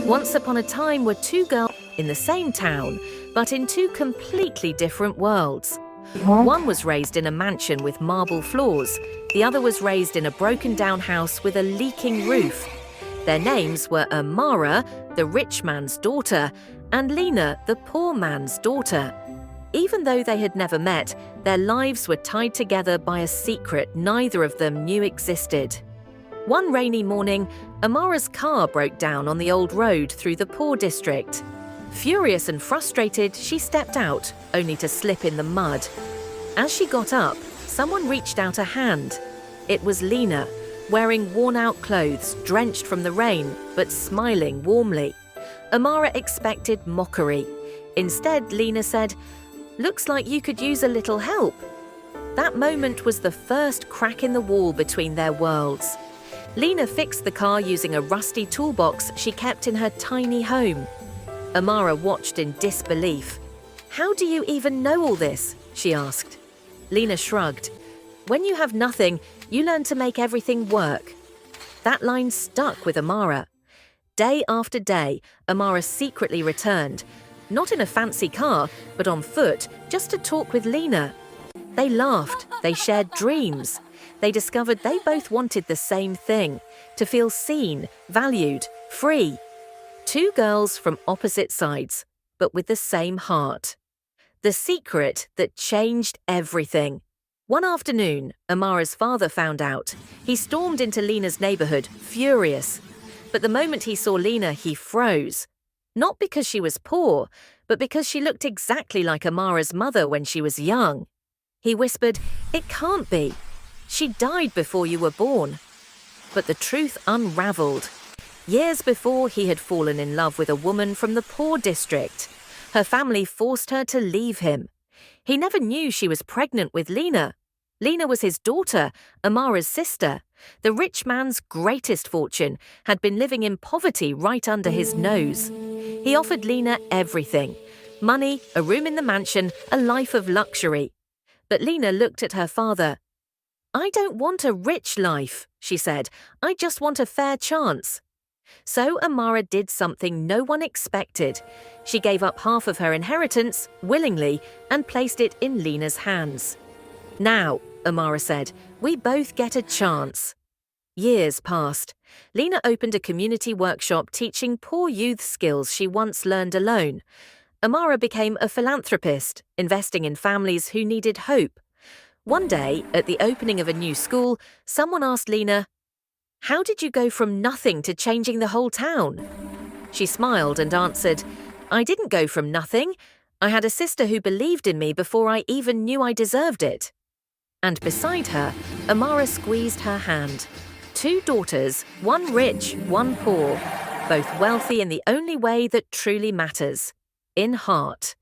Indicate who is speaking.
Speaker 1: Once upon a time were two girls in the same town, but in two completely different worlds. One was raised in a mansion with marble floors. The other was raised in a broken-down house with a leaking roof. Their names were Amara, the rich man's daughter, and Lena, the poor man's daughter. Even though they had never met, their lives were tied together by a secret neither of them knew existed. One rainy morning, Amara's car broke down on the old road through the poor district. Furious and frustrated, she stepped out, only to slip in the mud. As she got up, someone reached out a hand. It was Lena, wearing worn-out clothes, drenched from the rain, but smiling warmly. Amara expected mockery. Instead, Lena said, "Looks like you could use a little help." That moment was the first crack in the wall between their worlds. Lena fixed the car using a rusty toolbox she kept in her tiny home. Amara watched in disbelief. "How do you even know all this?" she asked. Lena shrugged. "When you have nothing, you learn to make everything work." That line stuck with Amara. Day after day, Amara secretly returned, not in a fancy car, but on foot, just to talk with Lena. They laughed, they shared dreams. They discovered they both wanted the same thing, to feel seen, valued, free. Two girls from opposite sides, but with the same heart. The secret that changed everything. One afternoon, Amara's father found out. He stormed into Lena's neighborhood, furious. But the moment he saw Lena, he froze. Not because she was poor, but because she looked exactly like Amara's mother when she was young. He whispered, "It can't be. She died before you were born." But the truth unraveled. Years before, he had fallen in love with a woman from the poor district. Her family forced her to leave him. He never knew she was pregnant with Lena. Lena was his daughter, Amara's sister. The rich man's greatest fortune had been living in poverty right under his nose. He offered Lena everything: money, a room in the mansion, a life of luxury. But Lena looked at her father. "I don't want a rich life," she said. "I just want a fair chance." So Amara did something no one expected. She gave up half of her inheritance, willingly, and placed it in Lena's hands. "Now," Amara said, "we both get a chance." Years passed. Lena opened a community workshop teaching poor youth skills she once learned alone. Amara became a philanthropist, investing in families who needed hope. One day, at the opening of a new school, someone asked Lena, "How did you go from nothing to changing the whole town?" She smiled and answered, "I didn't go from nothing. I had a sister who believed in me before I even knew I deserved it." And beside her, Amara squeezed her hand. Two daughters, one rich, one poor, both wealthy in the only way that truly matters: in heart.